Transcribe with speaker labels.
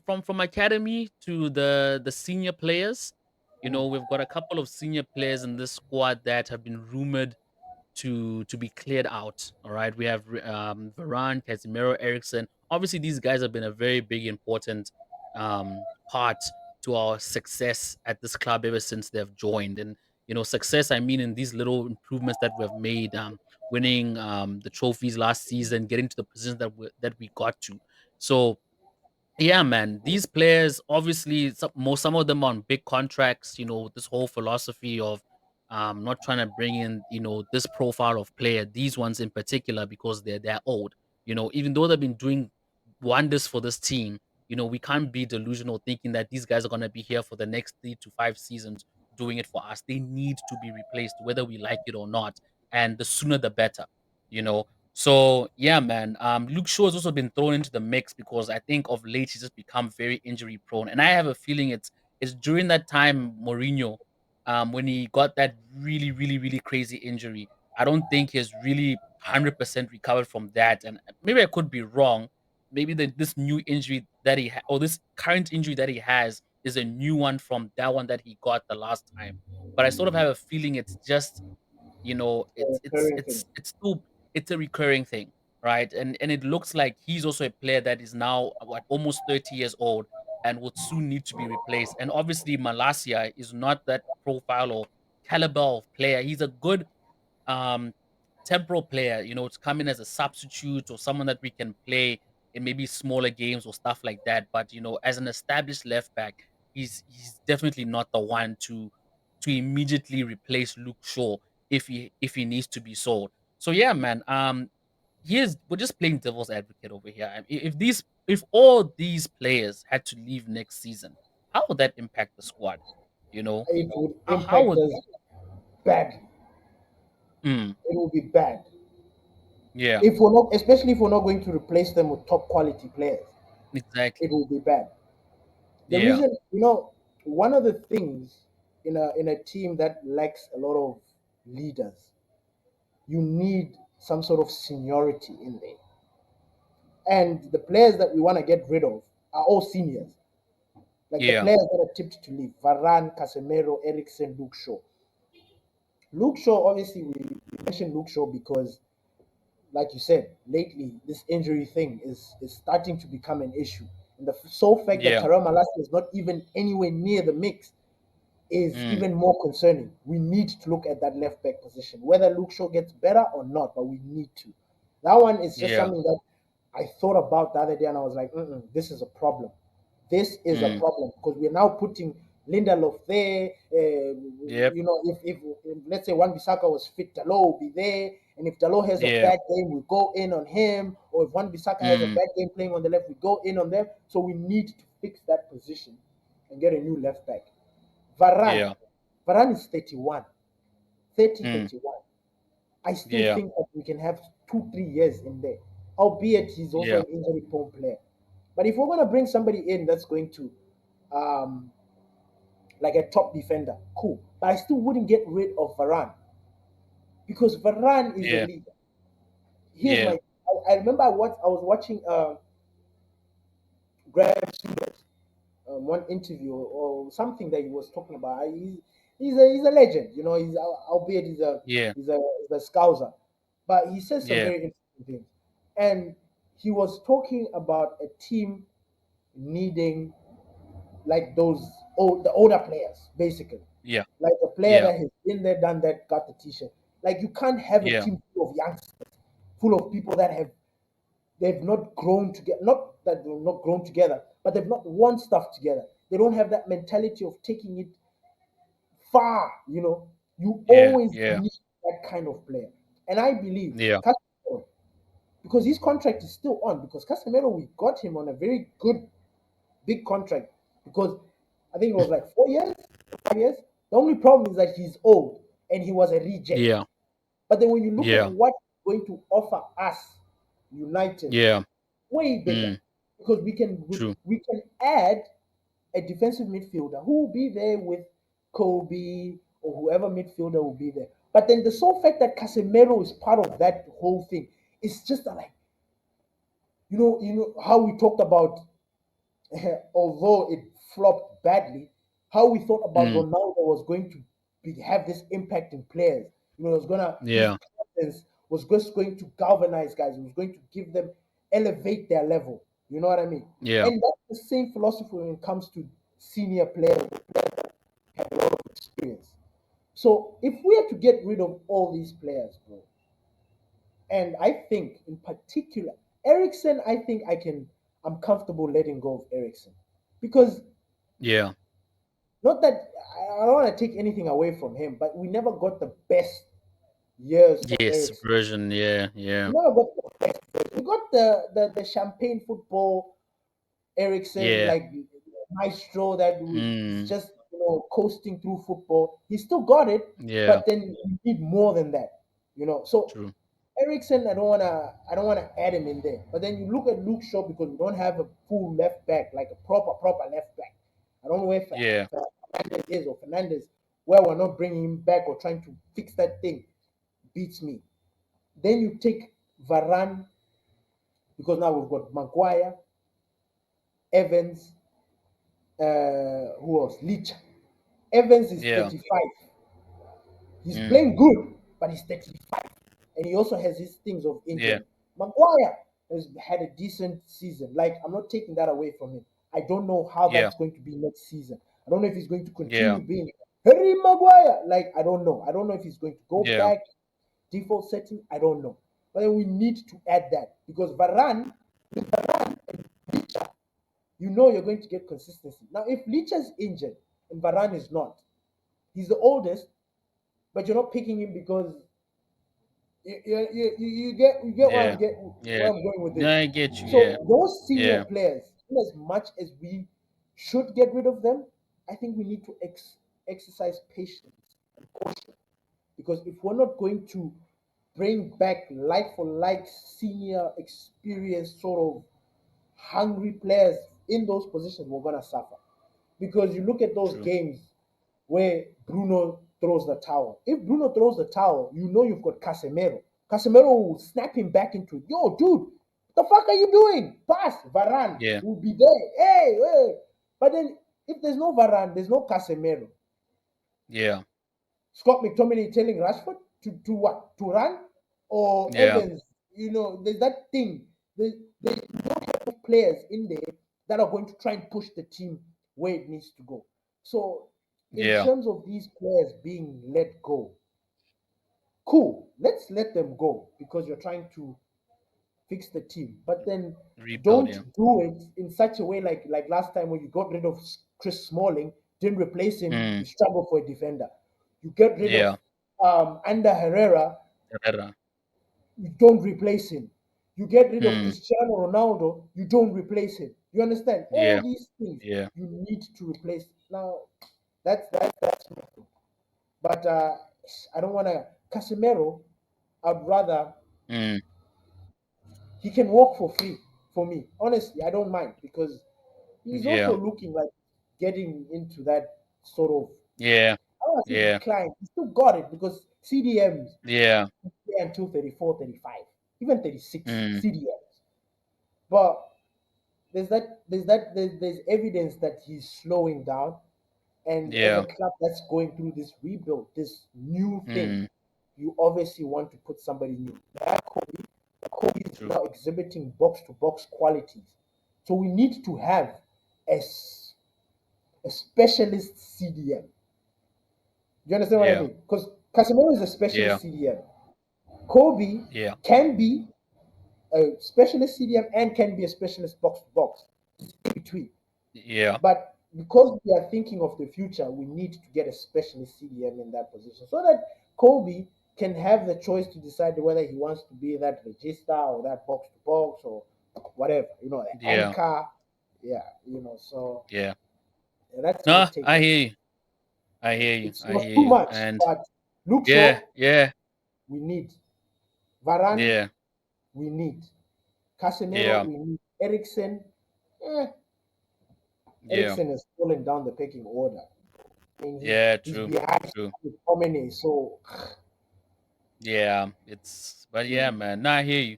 Speaker 1: from academy to the senior players, we've got a couple of senior players in this squad that have been rumored to be cleared out. All right, we have Varane, Casemiro, Ericsson. Obviously, these guys have been a very big, important part to our success at this club ever since they've joined. And success, I mean, in these little improvements that we've made, winning the trophies last season, getting to the positions that we got to. So yeah, man. These players, obviously, some of them on big contracts. This whole philosophy of not trying to bring in this profile of player. These ones in particular because they're old. Even though they've been doing wonders for this team. We can't be delusional thinking that these guys are gonna be here for the next 3 to 5 seasons doing it for us. They need to be replaced, whether we like it or not, and the sooner the better. You know, so yeah, man. Luke Shaw has also been thrown into the mix because I think of late he's just become very injury prone, and I have a feeling it's during that time Mourinho, when he got that really really really crazy injury. I don't think he's really 100% recovered from that, and maybe I could be wrong. Maybe this new injury that or this current injury that he has is a new one from that one that he got the last time. But I sort of have a feeling it's just
Speaker 2: a recurring thing.
Speaker 1: it's a recurring thing, right? And it looks like he's also a player that is now what almost 30 years old and would soon need to be replaced. And obviously Malasia is not that profile or caliber of player. He's a good um temporal player, to come in as a substitute or someone that we can play in maybe smaller games or stuff like that. But as an established left back, he's definitely not the one to immediately replace Luke Shaw if he needs to be sold. So yeah, man. We're just playing devil's advocate over here. I mean, if all these players had to leave next season, how would that impact the squad? You know,
Speaker 2: It would
Speaker 1: how
Speaker 2: impact
Speaker 1: would
Speaker 2: us bad.
Speaker 1: mm,
Speaker 2: It will be bad
Speaker 1: yeah,
Speaker 2: if we're not, especially if we're not going to replace them with top quality players. It
Speaker 1: exactly.
Speaker 2: will be bad. The
Speaker 1: Yeah,
Speaker 2: reason, one of the things in a team that lacks a lot of leaders, you need some sort of seniority in there. And the players that we want to get rid of are all seniors. Like the
Speaker 1: yeah,
Speaker 2: players that are tipped to leave: Varane, Casemiro, Eriksen, Luke Shaw. Luke Shaw, obviously, we mentioned Luke Shaw because, like you said, lately this injury thing is starting to become an issue. And the sole fact that
Speaker 1: yeah,
Speaker 2: Tyrell Malacia is not even anywhere near the mix is
Speaker 1: mm,
Speaker 2: even more concerning. We need to look at that left back position, whether Luke Shaw gets better or not, but we need to. That one is just
Speaker 1: yeah,
Speaker 2: something that I thought about the other day, and I was like, this is a problem. This is a
Speaker 1: mm,
Speaker 2: problem because we're now putting Lindelof there.
Speaker 1: yep,
Speaker 2: If let's say Wan Bissaka was fit, Dalo will be there. And if Dalo has a
Speaker 1: yeah,
Speaker 2: bad game, we go in on him. Or if Wan Bissaka has a
Speaker 1: mm,
Speaker 2: bad game playing on the left, we go in on them. So we need to fix that position and get a new left back. Varane.
Speaker 1: yeah,
Speaker 2: Varane is 31. 30,
Speaker 1: mm,
Speaker 2: 31. I still
Speaker 1: yeah,
Speaker 2: think that we can have 2, 3 years in there, albeit he's also
Speaker 1: yeah,
Speaker 2: an injury prone player. But if we're going to bring somebody in that's going to, um, like a top defender, cool. But I still wouldn't get rid of Varane because Varane is a
Speaker 1: yeah,
Speaker 2: leader. Here's
Speaker 1: yeah,
Speaker 2: my. I remember I was watching Graham Stewart one interview or something that he was talking about. He's a legend, He's albeit
Speaker 1: yeah,
Speaker 2: he's a scouser, but he says some
Speaker 1: yeah,
Speaker 2: very interesting things. And he was talking about a team needing like the older players, basically,
Speaker 1: yeah,
Speaker 2: like a player
Speaker 1: yeah,
Speaker 2: that has been there, done that, got the t-shirt. Like you can't have a
Speaker 1: yeah,
Speaker 2: team full of youngsters, full of people that they've not grown together. Not that they've not grown together, but they've not won stuff together. They don't have that mentality of taking it far. You
Speaker 1: yeah,
Speaker 2: always
Speaker 1: yeah,
Speaker 2: need that kind of player. And I believe
Speaker 1: yeah,
Speaker 2: Casemiro, because his contract is still on, because Casemiro, we got him on a very good big contract, because I think it was like 4 years, 5 years. The only problem is that he's old and he was a reject.
Speaker 1: yeah,
Speaker 2: But then when you look at
Speaker 1: yeah,
Speaker 2: what he's going to offer us, United,
Speaker 1: yeah,
Speaker 2: way bigger,
Speaker 1: mm,
Speaker 2: because we can add a defensive midfielder who will be there with Kobe or whoever midfielder will be there. But then the sole fact that Casemiro is part of that whole thing is just like, how we talked about although it flopped badly, how we thought about
Speaker 1: Mm.
Speaker 2: Ronaldo was going to have this impact in players. It was gonna his
Speaker 1: Yeah.
Speaker 2: presence was just going to galvanize guys. It was going to give them elevate their level. You know what I mean?
Speaker 1: Yeah.
Speaker 2: And that's the same philosophy when it comes to senior players who have a lot of experience. So if we are to get rid of all these players, bro, and I think in particular Ericsson, I think I'm comfortable letting go of Ericsson because
Speaker 1: Yeah.
Speaker 2: not that I don't want to take anything away from him, but we never got the best years of
Speaker 1: Yes.
Speaker 2: Ericsson.
Speaker 1: Version. Yeah.
Speaker 2: We
Speaker 1: Yeah.
Speaker 2: never got the best. We got the champagne football Ericsson,
Speaker 1: Yeah.
Speaker 2: like maestro that is
Speaker 1: Mm.
Speaker 2: just coasting through football. He still got it,
Speaker 1: Yeah.
Speaker 2: but then we need more than that. So
Speaker 1: True.
Speaker 2: Ericsson, I don't wanna add him in there. But then you look at Luke Shaw because we don't have a full left back, like a proper left back. I don't know where
Speaker 1: Yeah.
Speaker 2: Fernandez is or Fernandez, where we're not bringing him back or trying to fix that thing. Beats me. Then you take Varane because now we've got Maguire, Evans, who else? Leach. Evans is
Speaker 1: Yeah.
Speaker 2: 35. He's
Speaker 1: Mm.
Speaker 2: playing good, but he's 35. And he also has his things of
Speaker 1: Yeah.
Speaker 2: injury. Maguire has had a decent season. Like, I'm not taking that away from him. I don't know how
Speaker 1: Yeah.
Speaker 2: that's going to be next season. I don't know if he's going to
Speaker 1: Yeah.
Speaker 2: continue being Harry Maguire. Like, I don't know. I don't know if he's going to go
Speaker 1: Yeah.
Speaker 2: back default setting. I don't know. But then we need to add that because Varane, you're going to get consistency. Now, if Licha is injured and Varane is not, he's the oldest, but you're not picking him because you get where
Speaker 1: Yeah.
Speaker 2: where
Speaker 1: Yeah.
Speaker 2: I'm going with
Speaker 1: No,
Speaker 2: this.
Speaker 1: I get you.
Speaker 2: So
Speaker 1: Yeah.
Speaker 2: those senior
Speaker 1: Yeah.
Speaker 2: players, in as much as we should get rid of them, I think we need to exercise patience and caution because if we're not going to bring back like for like senior experienced sort of hungry players in those positions, we're gonna suffer. Because you look at those
Speaker 1: True.
Speaker 2: games where Bruno throws the towel. If Bruno throws the towel, you know you've got Casemiro. Casemiro will snap him back into it. Yo, dude, what the fuck are you doing? Pass. Varane
Speaker 1: Yeah.
Speaker 2: will be there. Hey, hey. But then if there's no Varane, there's no Casemiro.
Speaker 1: Yeah.
Speaker 2: Scott McTominay telling Rashford to what? To run? Or
Speaker 1: Yeah.
Speaker 2: Evans? There's that thing. There's players in there that are going to try and push the team where it needs to go. So, in
Speaker 1: Yeah.
Speaker 2: terms of these players being let go, cool, let's let them go because you're trying to fix the team. But then
Speaker 1: Rebuild.
Speaker 2: don't
Speaker 1: Yeah.
Speaker 2: do it in such a way like last time when you got rid of Chris Smalling, didn't replace him, you
Speaker 1: Mm.
Speaker 2: struggle for a defender. You get rid of
Speaker 1: Yeah.
Speaker 2: Ander Herrera,
Speaker 1: Herrera.
Speaker 2: you don't replace him. You get rid of
Speaker 1: Mm.
Speaker 2: Cristiano Ronaldo, you don't replace him. You understand? All
Speaker 1: Yeah.
Speaker 2: these things
Speaker 1: Yeah.
Speaker 2: you need to replace. Now, that's nothing. But I don't want to. Casemiro, I'd rather
Speaker 1: Mm.
Speaker 2: he can walk for free for me. Honestly, I don't mind because he's also
Speaker 1: Yeah.
Speaker 2: looking like getting into that sort of.
Speaker 1: Yeah.
Speaker 2: I don't want to say
Speaker 1: Yeah.
Speaker 2: decline. He still got it because CDMs
Speaker 1: Yeah.
Speaker 2: play until 34, 35, even 36
Speaker 1: Mm.
Speaker 2: CDMs. But there's evidence that he's slowing down, and as a
Speaker 1: Yeah.
Speaker 2: club that's going through this rebuild, this new thing,
Speaker 1: Mm.
Speaker 2: you obviously want to put somebody new. Kobe is
Speaker 1: True.
Speaker 2: now exhibiting box to box qualities, so we need to have a, a specialist CDM. Do you understand what I
Speaker 1: Yeah.
Speaker 2: mean? Because Casemiro is a
Speaker 1: Yeah.
Speaker 2: specialist CDM. Kobe
Speaker 1: Yeah.
Speaker 2: can be a specialist CDM and can be a specialist box to box in between.
Speaker 1: Yeah.
Speaker 2: But because we are thinking of the future, we need to get a specialist CDM in that position so that Kobe can have the choice to decide whether he wants to be that register or that box to box or whatever, the
Speaker 1: Yeah.
Speaker 2: anchor. Yeah, so
Speaker 1: Yeah.
Speaker 2: that's my
Speaker 1: No,
Speaker 2: take
Speaker 1: I
Speaker 2: on it.
Speaker 1: hear you. I hear you.
Speaker 2: It's
Speaker 1: I
Speaker 2: not
Speaker 1: hear
Speaker 2: too
Speaker 1: you.
Speaker 2: much,
Speaker 1: And
Speaker 2: but Luke
Speaker 1: yeah.
Speaker 2: Shaw,
Speaker 1: Yeah.
Speaker 2: we need. Varane,
Speaker 1: Yeah.
Speaker 2: we need. Casemiro,
Speaker 1: Yeah.
Speaker 2: we need. Ericsson, eh,
Speaker 1: Yeah.
Speaker 2: Ericsson is falling down the pecking order. I mean,
Speaker 1: Yeah.
Speaker 2: he's
Speaker 1: True.
Speaker 2: behind
Speaker 1: True.
Speaker 2: with Domine, so
Speaker 1: Yeah. It's. But
Speaker 2: you
Speaker 1: yeah,
Speaker 2: know,
Speaker 1: man. No, I hear you.